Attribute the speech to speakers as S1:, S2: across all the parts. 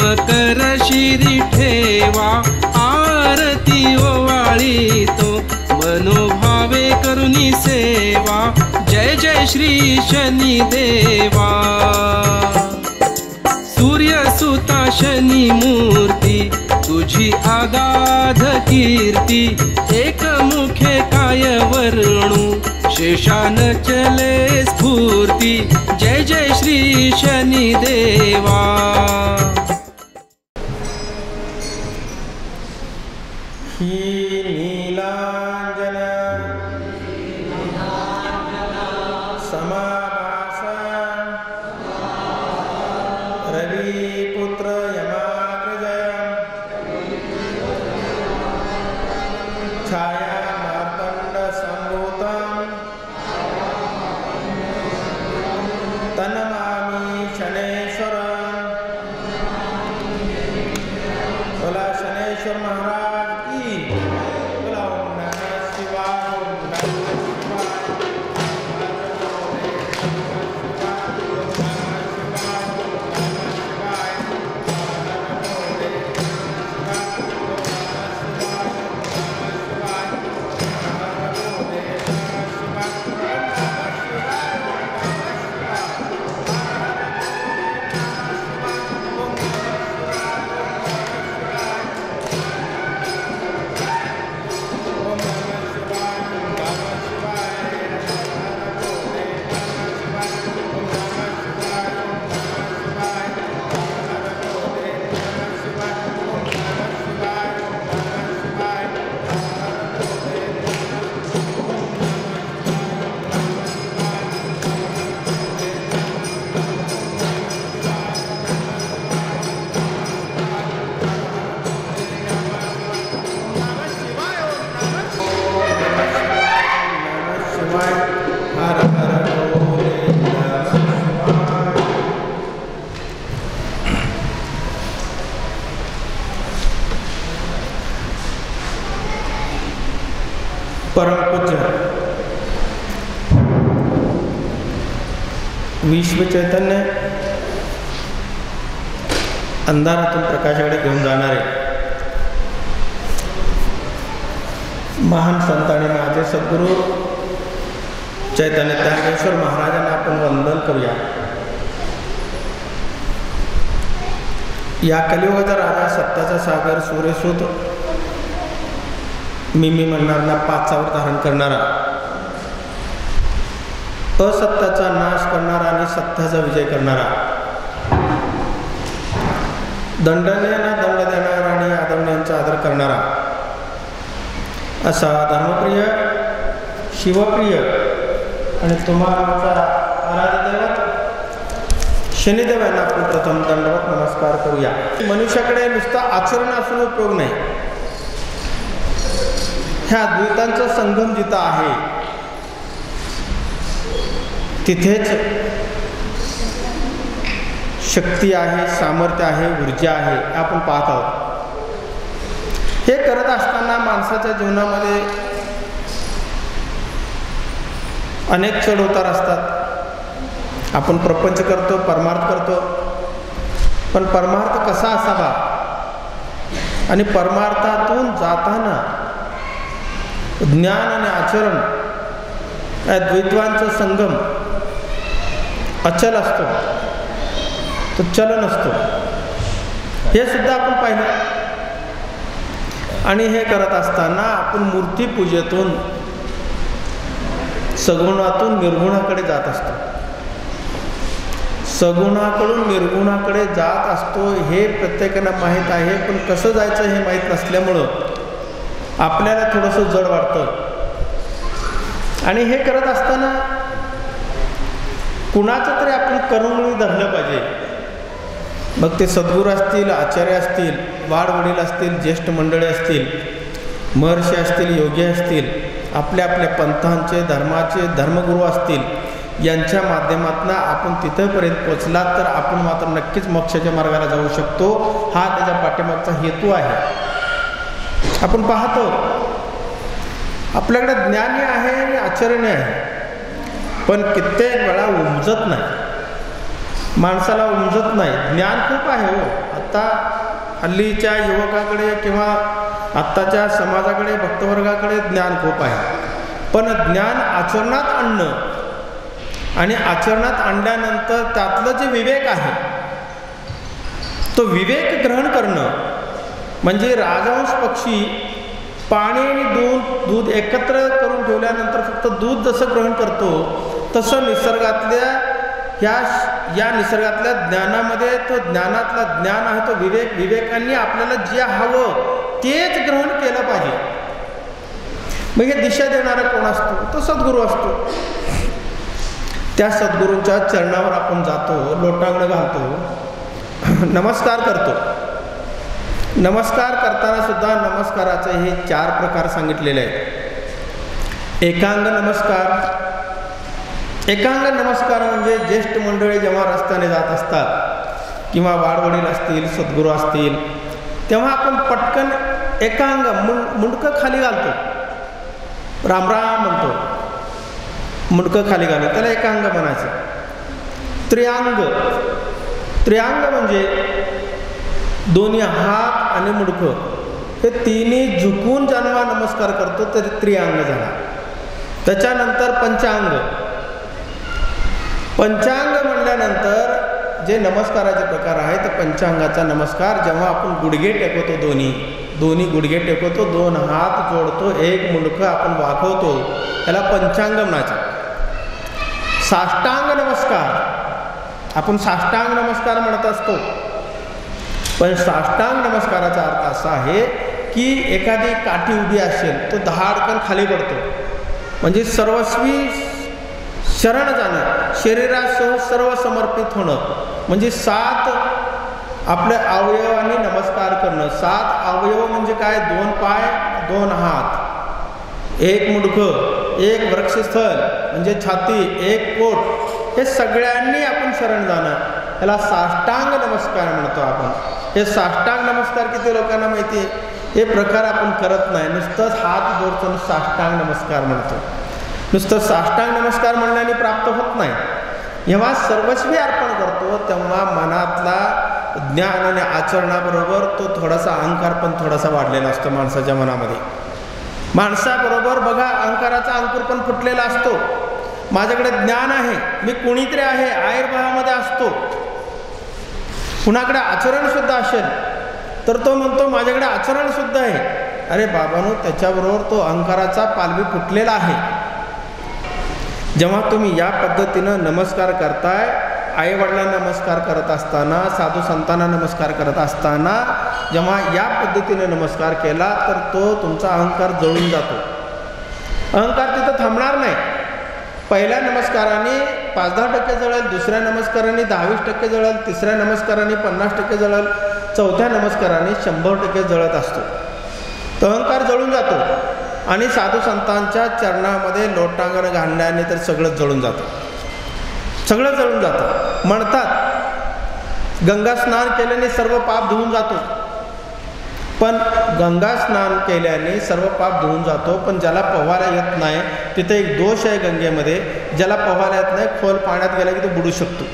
S1: मकर शिरी ठेवा आरती ओवाळी तो मनोभावे करुणी सेवा जय जय श्री शनी देवा सूर्यसुता शनी मूर्ती तुझी आगाध कीर्ती एक मुखे काय वर्णू शेषान चले स्फूर्ती जय जय श्री शनी देवा
S2: ही नीलांजन समाभास रविपुत्र यमाग्रज छाया मार्तंड संभूतं तन्नमामि शनेश्वर बोला शनेश्वर महाराज परमपूज्य विश्व चैतन्य अंधारातून प्रकाशाकडे घेऊन जाणारे महान संत आणि माझे सद्गुरू चैतन्य ज्ञानेश्वर महाराजांना आपण वंदन करूया। या कलियुगाचा राजा सत्याचा सागर सूर्यसूत मी म्हणणारा पाचावर धारण करणारा असत्याचा नाश करणारा आणि सत्याचा विजय करणारा दंडनीयांना दंड देणारा आणि आदरणीयांचा आदर करणारा असा धर्मप्रिय शिवप्रिय आणि तुम्हाला आराध्य दैवत शनिदेव यांना आपण प्रथम दंडवत नमस्कार करूया। मनुष्याकडे नुसता आचरण असून उपयोग नाही, ह्या द्वैतांचा संगम जिथं आहे तिथेच शक्ती आहे, सामर्थ्य आहे, ऊर्जा आहे आपण पाहत आहोत। हे करत असताना माणसाच्या जीवनामध्ये अनेक चढ उतार असतात। आपण प्रपंच करतो, परमार्थ करतो, पण परमार्थ कसा असावा आणि परमार्थातून जाताना ज्ञान आणि आचरण या द्वैत्वांचा संगम अचल असतो, तो चल नसतो, हे सुद्धा आपण पाहिलं। आणि हे करत असताना आपण मूर्तीपूजेतून सगुणातून निर्गुणाकडे जात असतो, सगुणाकडून निर्गुणाकडे जात असतो हे प्रत्येकाला माहीत आहे। पण कसं जायचं हे माहीत नसल्यामुळं आपल्याला थोडंसं जड वाटतं। आणि हे करत असताना कुणाचं तरी आपण करुणी धरलं पाहिजे। मग ते सद्गुरू असतील, आचार्य असतील, वाडवडील असतील, ज्येष्ठ मंडळी असतील, महर्षी असतील, योगी असतील, आपल्या आपल्या पंथांचे धर्माचे धर्मगुरू असतील, यांच्या माध्यमातून आपण तिथेपर्यंत पोचला तर आपण मात्र नक्कीच मोक्षाच्या मार्गाला जाऊ शकतो। हा त्याच्या पाठीमागचा हेतू आहे। आपण पाहतो आपल्याकडे ज्ञानी आहे आणि आचरणी आहे, पण कित्येक वेळा उमजत नाही, माणसाला उमजत नाही। ज्ञान खूप आहे हो, संस्था हल्लीच्या युवकाकडे किंवा आत्ताच्या समाजाकडे भक्तवर्गाकडे ज्ञान खूप आहे, पण ज्ञान आचरणात आणणं आणि आचरणात आणल्यानंतर त्यातलं जे विवेक आहे तो विवेक ग्रहण करणं म्हणजे राजहंस पक्षी पाणी आणि दूध एकत्र करून ठेवल्यानंतर फक्त दूध जसं ग्रहण करतो तसं निसर्गातल्या या निसर्गातल्या ज्ञानामध्ये तो ज्ञानातला ज्ञान आहे तो विवेकांनी आपल्याला जे हवं तेच ग्रहण केलं पाहिजे. मग हे दिशा देणारा कोण असतो? तो सद्गुरू असतो. त्या सद्गुरूंच्या चरणावर आपण जातो, लोटांगण घालतो, नमस्कार करतो. नमस्कार करताना सुद्धा नमस्काराचे हे 4 प्रकार सांगितलेले आहेत. एकांग नमस्कार. एकांग नमस्कार म्हणजे ज्येष्ठ मंडळी जेव्हा रस्त्याने जात असतात किंवा वाडवडील असतील, सद्गुरू असतील, तेव्हा आपण पटकन एकांग मुंडकं खाली घालतो, राम राम म्हणतो, मुंडकं खाली घालतो, त्याला एकांग म्हणायचं. त्रियांग म्हणजे दोन्ही हात आणि मुंडकं हे तिन्ही झुकून जेव्हा नमस्कार करतो तरी त्रियांग झाला. त्याच्यानंतर पंचांग म्हणल्यानंतर जे नमस्काराचे प्रकार आहेत ते पंचांगाचा नमस्कार जेव्हा आपण गुडघे टेकवतो, दोन्ही गुडघे टेकवतो, 2 हात जोडतो, 1 मुंडकं आपण वाकवतो, त्याला पंचांग म्हणायचं. साष्टांग नमस्कार. आपण साष्टांग नमस्कार म्हणत असतो, पण साष्टांग नमस्काराचा अर्थ असा आहे की एखादी काठी उभी असेल तो धाडकन खाली पडतो, म्हणजे सर्वस्वी शरण जाणं, शरीरासह सर्व समर्पित होणं, म्हणजे 7 आपल्या अवयवांनी नमस्कार करणं. 7 अवयव म्हणजे काय? 2 पाय, 2 हात, 1 मुंडकं, 1 वक्षस्थल म्हणजे छाती, 1 पोट, हे सगळ्यांनी आपण शरण जाणं, याला साष्टांग नमस्कार म्हणतो आपण. हे साष्टांग नमस्कार किती लोकांना माहिती आहे? हे प्रकार आपण करत नाही, नुसतंच हात जोडतो, साष्टांग नमस्कार म्हणतो. नुसतं साष्टांग नमस्कार म्हणण्याने प्राप्त होत नाही. जेव्हा सर्वस्वी अर्पण करतो तेव्हा मनातला ज्ञान आणि आचरणाबरोबर तो थोडासा अहंकार पण थोडासा वाढलेला असतो माणसाच्या मनामध्ये. माणसाबरोबर बघा अहंकाराचा अंकुर पण फुटलेला असतो. माझ्याकडे ज्ञान आहे, मी कोणीतरी आहे, आयुर्भावामध्ये असतो, कुणाकडे आचरण सुद्धा असेल तर तो म्हणतो माझ्याकडे आचरण सुद्धा आहे. अरे बाबांनो, त्याच्याबरोबर तो अहंकाराचा पालवी फुटलेला आहे. जेव्हा तुम्ही या पद्धतीनं नमस्कार करताय, आईवडिलांना नमस्कार करत असताना, साधू संतांना नमस्कार करत असताना जेव्हा या पद्धतीने नमस्कार केला तर तो तुमचा अहंकार जळून जातो. अहंकार तिथं थांबणार नाही. पहिल्या नमस्काराने 5-10% जळेल, दुसऱ्या नमस्काराने 10-20% जळेल, तिसऱ्या नमस्काराने 50% जळेल, चौथ्या नमस्काराने 100% जळत असतो. तो अहंकार जळून जातो आणि साधू संतांच्या चरणामध्ये लोटांगण घालण्याने तर सगळं जळून जातं, सगळं जळून जातं. म्हणतात गंगा स्नान केल्याने सर्व पाप धुवून जातो, पण गंगा स्नान केल्याने सर्व पाप धुवून जातो, पण ज्याला पोहायला येत नाही तिथे एक दोष आहे गंगेमध्ये. ज्याला पोहायला येत नाही खोल पाण्यात गेला की तो बुडू शकतो.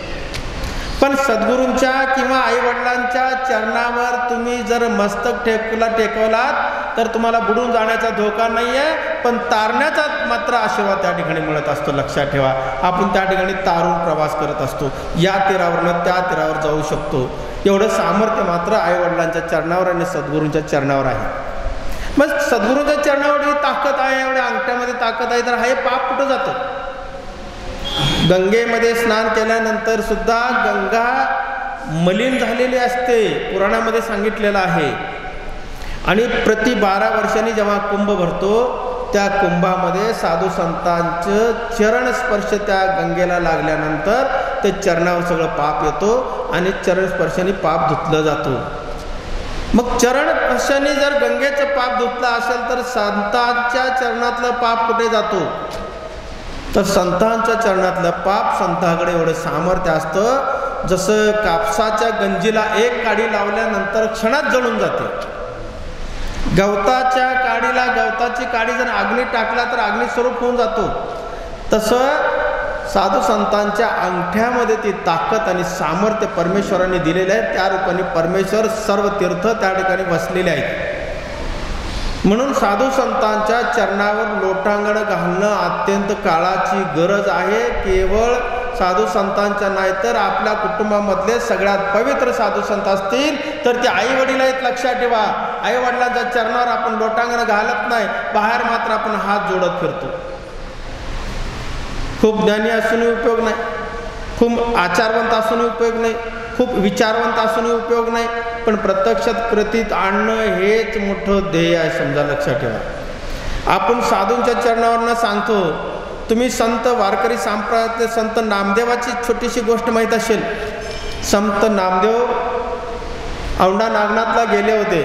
S2: पण सद्गुरूंच्या किंवा आईवडिलांच्या चरणावर तुम्ही जर मस्तक टेकवलात तर तुम्हाला बुडून जाण्याचा धोका नाही आहे, पण तारण्याचा मात्र आशीर्वाद त्या ठिकाणी मिळत असतो. लक्षात ठेवा, आपण त्या ठिकाणी तारून प्रवास करत असतो, या तीरावरनं त्या तीरावर जाऊ शकतो. एवढं सामर्थ्य मात्र आईवडिलांच्या चरणावर आणि सद्गुरूंच्या चरणावर आहे. मग सद्गुरूंच्या चरणावर ही ताकद आहे, एवढ्या अंगठ्यामध्ये ताकद आहे, तर हे पाप कुठं जातं? गंगेमध्ये स्नान केल्यानंतर सुद्धा गंगा मलिन झालेली असते, पुराणामध्ये सांगितलेलं आहे. आणि प्रति 12 वर्षांनी जेव्हा कुंभ भरतो त्या कुंभामध्ये साधू संतांचं चरणस्पर्श त्या गंगेला लागल्यानंतर ते चरणावर सगळं पाप येतो आणि चरणस्पर्शाने पाप धुतलं जातो. मग चरणस्पर्शाने जर गंगेचं पाप धुतलं असेल तर संतांच्या चरणातलं पाप कुठे जातो? तर संतांच्या चरणातलं पाप संतांकडे एवढं सामर्थ्य असतं, जसं कापसाच्या गंजीला एक काडी लावल्यानंतर क्षणात जळून जाते. गवताच्या काडीला गवताची काडी जर अग्नी टाकला तर अग्निस्वरूप होऊन जातो. तसं साधू संतांच्या अंगठ्यामध्ये ती ताकद आणि सामर्थ्य परमेश्वराने दिलेलं आहे. त्या रूपाने परमेश्वर सर्व तीर्थ त्या ठिकाणी बसलेले आहेत. म्हणून साधू संतांच्या चरणावर लोटांगण घालणं अत्यंत काळाची गरज आहे. केवळ साधू संतांच्या नाही तर आपल्या कुटुंबामधले सगळ्यात पवित्र साधू संत असतील तर ते आई वडील आहेत. लक्षात ठेवा, आई वडिलांच्या चरणावर आपण लोटांगण घालत नाही, बाहेर मात्र आपण हात जोडत फिरतो. खूप ज्ञानी असूनही उपयोग नाही, खूप आचारवंत असूनही उपयोग नाही, खूप विचारवंत असूनही उपयोग नाही, पण प्रत्यक्षात कृतीत आणणं हेच मोठं ध्येय आहे. समजा, लक्षात ठेवा. आपण साधूंच्या चरणावरनं सांगतो. तुम्ही संत वारकरी संप्रदायातले संत नामदेवाची छोटीशी गोष्ट माहीत असेल. संत नामदेव औंढा नागनाथला गेले होते.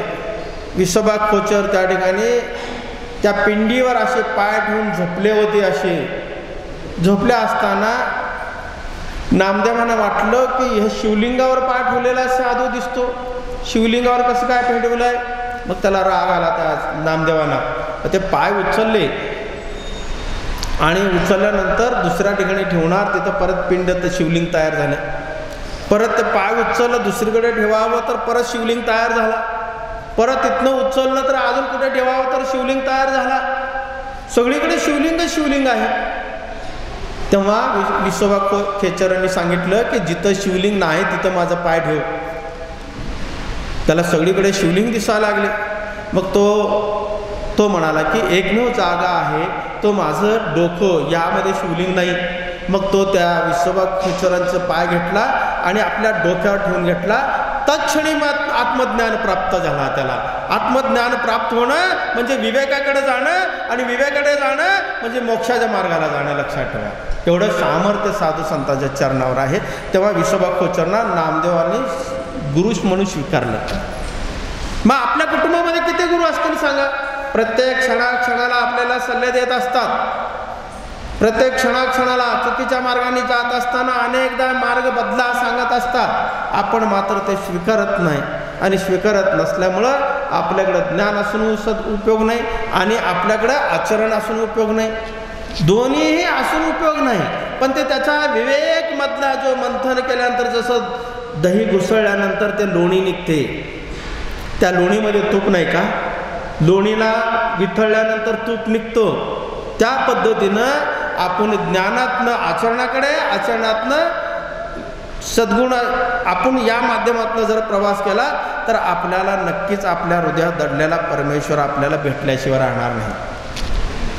S2: विसोबा खोचर त्या ठिकाणी त्या पिंडीवर असे पाय ठेवून झोपले होते. असे झोपल्या असताना नामदेवांना वाटलं की हे शिवलिंगावर पाय ठेवलेला साधू दिसतो, शिवलिंगावर कसं काय ठेवलं आहे. मग त्याला राग आला त्या नामदेवांना. ते पाय उचलले आणि उचलल्यानंतर दुसऱ्या ठिकाणी ठेवणार, तिथं परत पिंड तर शिवलिंग तयार झालं. परत ते पाय उचललं, दुसरीकडे ठेवावं तर परत शिवलिंग तयार झाला. परत तिथनं उचललं तर अजून कुठे ठेवावं तर शिवलिंग तयार झाला. सगळीकडे शिवलिंग आहे. तेव्हा विसोबा खेचरांनी सांगितलं की जिथं शिवलिंग नाही तिथं माझा पाय ठेव. त्याला सगळीकडे शिवलिंग दिसायला लागले. मग तो म्हणाला की एकमेव जागा आहे, तो माझं डोकं, यामध्ये शिवलिंग नाही. मग तो त्या विसोबा खेचरांचा पाय घेतला आणि आपल्या डोक्यावर ठेवून घेतला. तत्क्षणी आत्मज्ञान प्राप्त झाला. त्याला आत्मज्ञान प्राप्त होणं म्हणजे विवेकाकडे जाणं, आणि विवेकाकडे जाणं म्हणजे मोक्षाच्या मार्गाला जाणं. लक्षात ठेवा, एवढं सामर्थ्य साधू संतांच्या चरणावर आहे. तेव्हा विसोबा खोचरना नामदेवांनी गुरु म्हणून स्वीकारलं. मग आपल्या कुटुंबामध्ये किती गुरु असतील सांगा. प्रत्येक क्षणाला आपल्याला सल्ले देत असतात. प्रत्येक क्षणाला चुकीच्या मार्गाने जात असताना अनेकदा मार्ग बदला सांगत असतात. आपण मात्र ते स्वीकारत नाही, आणि स्वीकारत नसल्यामुळं आपल्याकडं ज्ञान असून उपयोग नाही आणि आपल्याकडं आचरण असून उपयोग नाही. दोन्हीही असून उपयोग नाही. पण ते त्याचा विवेक मधला जो मंथन केल्यानंतर जसं दही घुसळल्यानंतर ते लोणी निघते, त्या लोणीमध्ये तूप नाही का, लोणीला विथळल्यानंतर तूप निघतो, त्या पद्धतीनं आपण ज्ञानातनं आचरणाकडे, आचरणातनं सद्गुण, आपण या माध्यमातून जर प्रवास केला तर आपल्याला नक्कीच आपल्या हृदयात दडलेला परमेश्वर आपल्याला भेटल्याशिवाय राहणार नाही.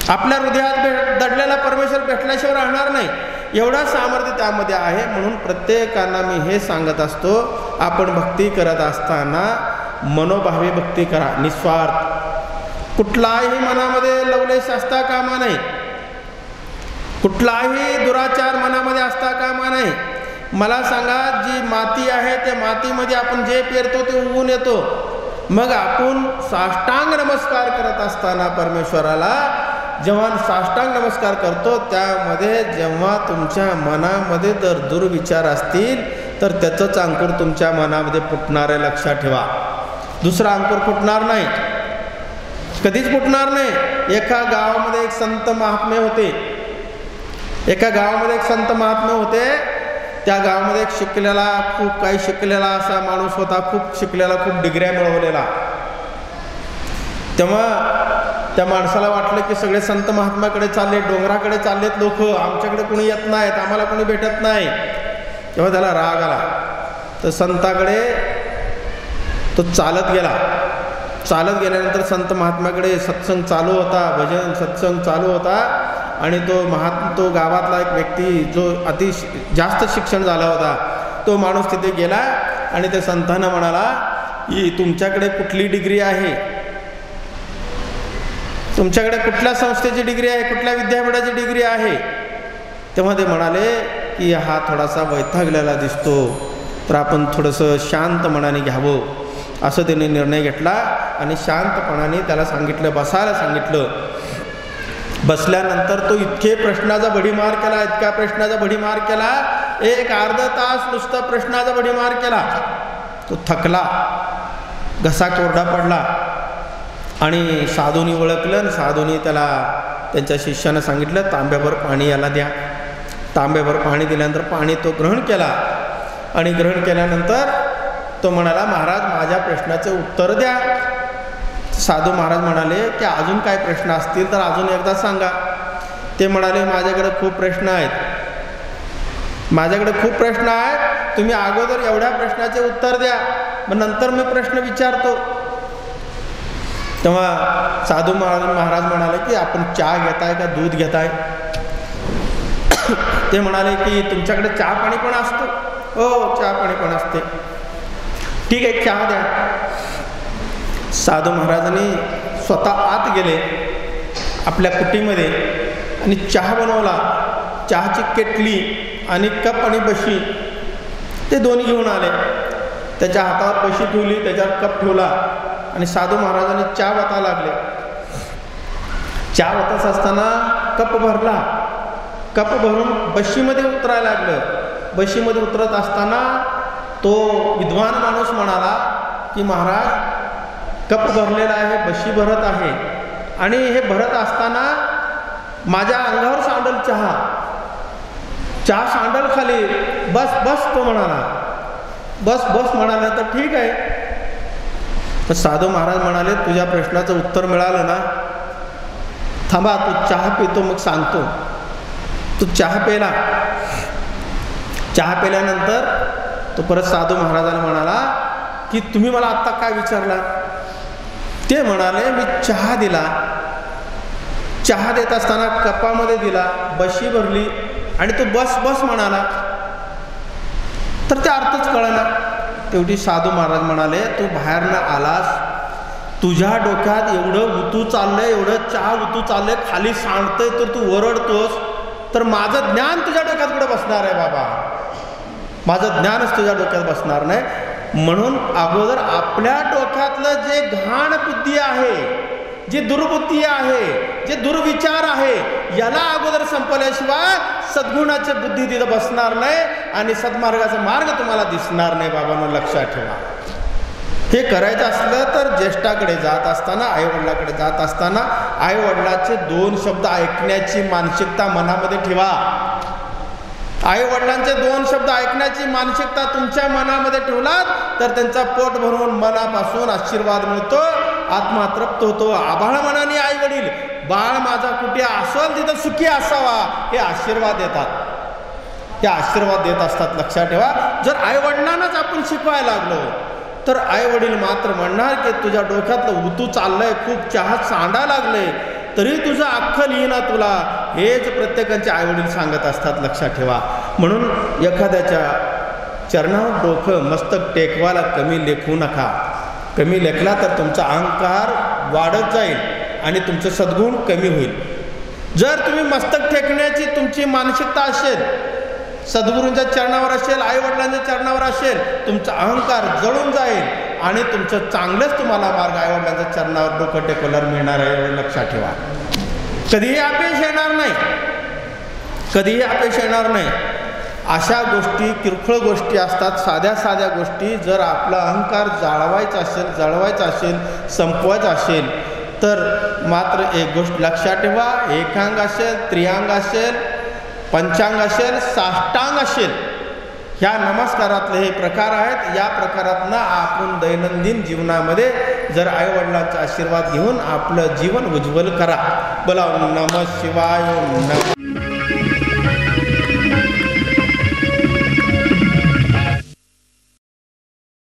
S2: आपल्या हृदयात दडलेला परमेश्वर भेटल्याशिवाय राहणार नाही. एवढा सामर्थ्य त्यामध्ये आहे. म्हणून प्रत्येकांना मी हे सांगत असतो, आपण भक्ती करत असताना मनोभावी भक्ती करा, निस्वार्थ. कुठलाही मनामध्ये लवलेश असता कामा नाही, कुठलाही दुराचार मनामध्ये असता कामा नाही. मला सांगा, जी माती आहे त्या मातीमध्ये आपण जे पेरतो ते उगवून येतो. मग आपण साष्टांग नमस्कार करत असताना परमेश्वराला जेव्हा साष्टांग नमस्कार करतो, त्यामध्ये जेव्हा तुमच्या मनामध्ये जर दुर्विचार असतील तर त्याचंच अंकुर तुमच्या मनामध्ये फुटणार आहे. लक्षात ठेवा, दुसरा अंकुर फुटणार नाही, कधीच फुटणार नाही. एका गावामध्ये एक संत महात्मे होते. एका गावामध्ये एक संत महात्मे होते. त्या गावामध्ये एक शिकलेला, खूप काही शिकलेला असा माणूस होता, खूप शिकलेला, खूप डिग्र्या मिळवलेला. तेव्हा त्या माणसाला वाटलं की सगळे संत महात्म्याकडे चालले, डोंगराकडे चाललेत लोक, आमच्याकडे कोणी येत नाहीत, आम्हाला कोणी भेटत नाही. तेव्हा त्याला राग आला. तर संताकडे तो चालत गेला. चालत गेल्यानंतर संत महात्म्याकडे सत्संग चालू होता, भजन सत्संग चालू होता. आणि तो गावातला एक व्यक्ती जो अति जास्त शिक्षण झाला होता, तो माणूस तिथे गेला आणि त्या संतांना म्हणाला की तुमच्याकडे कुठली डिग्री आहे, तुमच्याकडे कुठल्या संस्थेची डिग्री आहे, कुठल्या विद्यापीठाची डिग्री आहे. तेव्हा ते म्हणाले की हा थोडासा वैतागलेला दिसतो, तर आपण थोडंसं शांत मनाने घ्यावं. असं त्याने निर्णय घेतला आणि शांतपणाने त्याला सांगितलं, बसायला सांगितलं. बसल्यानंतर तो इतके प्रश्नाचा भडीमार केला, इतका प्रश्नाचा भडीमार केला, एक अर्धा तास नुसता प्रश्नाचा भडीमार केला. तो थकला, घसा कोरडा पडला. आणि साधूनी ओळखलं आणि साधूनी त्याला त्यांच्या शिष्यानं सांगितलं, तांब्याभर पाणी याला द्या. तांब्याभर पाणी दिल्यानंतर पाणी तो ग्रहण केला आणि ग्रहण केल्यानंतर तो म्हणाला, महाराज माझ्या प्रश्नाचे उत्तर द्या. साधू महाराज म्हणाले की अजून काय प्रश्न असतील तर अजून एकदा सांगा. ते म्हणाले, माझ्याकडे खूप प्रश्न आहेत, माझ्याकडे खूप प्रश्न आहेत, तुम्ही अगोदर एवढ्या प्रश्नाचे उत्तर द्या, मग नंतर मी प्रश्न विचारतो. तेव्हा साधू महाराज म्हणाले की आपण चहा घेताय का दूध घेताय? ते म्हणाले की तुमच्याकडे चहा पाणी पण असतो? हो, चहा पाणी पण असते. ठीक आहे, चहा द्या. साधू महाराजांनी स्वतः आत गेले आपल्या कुटीमध्ये आणि चहा बनवला. चहाची केटली आणि कप आणि बशी ते दोन्ही घेऊन आले. त्याच्या हातावर बशी ठेवली, त्याच्यावर कप ठेवला आणि साधू महाराजांनी चहा वता लागले. चहा वतच असताना कप भरला. कप भरून बशीमध्ये उतरायला लागलं. बशीमध्ये उतरत असताना तो विद्वान माणूस म्हणाला की महाराज, कप भरलेला आहे, बशी भरत आहे आणि हे भरत असताना माझ्या अंगावर सांडल चहा. चहा सांडल खाली. बस बस तो म्हणाला. बस बस म्हणाला तर ठीक आहे. तर साधू महाराज म्हणाले, तुझ्या प्रश्नाचं उत्तर मिळालं ना, थांबा, तू चहा पितो मग सांगतो. तू चहा पेला. चहा पेल्यानंतर तो परत साधू महाराजांना म्हणाला की तुम्ही मला आत्ता काय विचारला? ते म्हणाले, मी चहा दिला. चहा देत असताना कपामध्ये दिला, बशी भरली आणि तो बस बस म्हणाला. तर ते अर्थच कळला. तेवढी साधू महाराज म्हणाले, तू बाहेरनं आलास, तुझ्या डोक्यात एवढं उतू चाललंय, एवढं चहा उतू चाललंय, खाली सांडतंय, तर तू ओरडतोस, तर माझं ज्ञान तुझ्या डोक्यात कुठं बसणार आहे बाबा? माझं ज्ञानच तुझ्या डोक्यात बसणार नाही. म्हणून अगोदर आपल्या डोक्यातलं जे घाण बुद्धी आहे, जी दुर्बुद्धी आहे, जे दुर्विचार आहे, याला अगोदर संपवल्याशिवाय सद्गुणाची बुद्धी तिथं बसणार नाही आणि सद्मार्गाचा मार्ग तुम्हाला दिसणार नाही. बाबांनो, लक्षात ठेवा. हे करायचं असलं तर ज्येष्ठाकडे जात असताना, आईवडिलाकडे जात असताना आईवडिलाचे 2 शब्द ऐकण्याची मानसिकता मनामध्ये ठेवा. आईवडिलांचे 2 शब्द ऐकण्याची मानसिकता तुमच्या मनामध्ये ठेवलात तर त्यांचा पोट भरून मनापासून आशीर्वाद मिळतो, आत्मा तृप्त होतो. आभाळ मनाने आई वडील, बाळ माझा कुठे असेल तिथं सुखी असावा, हे आशीर्वाद देतात. ते आशीर्वाद देत असतात. लक्षात ठेवा. जर आईवडिलांनाच आपण शिकवायला लागलो तर आईवडील मात्र म्हणणार की तुझ्या डोक्यातलं उतू चाललंय, खूप चहात सांडा लागले, तरी तुझं अख्खं लिहिना तुला. हेच प्रत्येकाचे आईवडील सांगत असतात. लक्षात ठेवा. म्हणून एखाद्याच्या चरणावर डोकं मस्तक टेकवाला कमी लेखू नका. कमी लेखला तर तुमचा अहंकार वाढत जाईल आणि तुमचं सद्गुण कमी होईल. जर तुम्ही मस्तक टेकण्याची तुमची मानसिकता असेल, सद्गुरूंच्या चरणावर असेल, आईवडिलांच्या चरणावर असेल, तुमचा अहंकार जळून जाईल आणि तुमचं चांगलंच तुम्हाला मार्ग आईवडिलांच्या चरणावर डोकं टेकवल्यावर मिळणार आहे. एवढं लक्षात ठेवा. कधीही अपयश येणार नाही, कधीही अपयश येणार नाही. अशा गोष्टी किरकोळ गोष्टी असतात, साध्या साध्या गोष्टी. जर आपला अहंकार जाळवायचा असेल, जळवायचा असेल, संपवायचा असेल तर मात्र एक गोष्ट लक्षात ठेवा. एकांग असेल, त्रियांग असेल, पंचांग असेल, साष्टांग असेल, ह्या नमस्कारातले हे प्रकार आहेत. या प्रकारातनं आपण दैनंदिन जीवनामध्ये जर आईवडिलांचा आशीर्वाद घेऊन आपलं जीवन उज्ज्वल करा. बोला नमः शिवाय.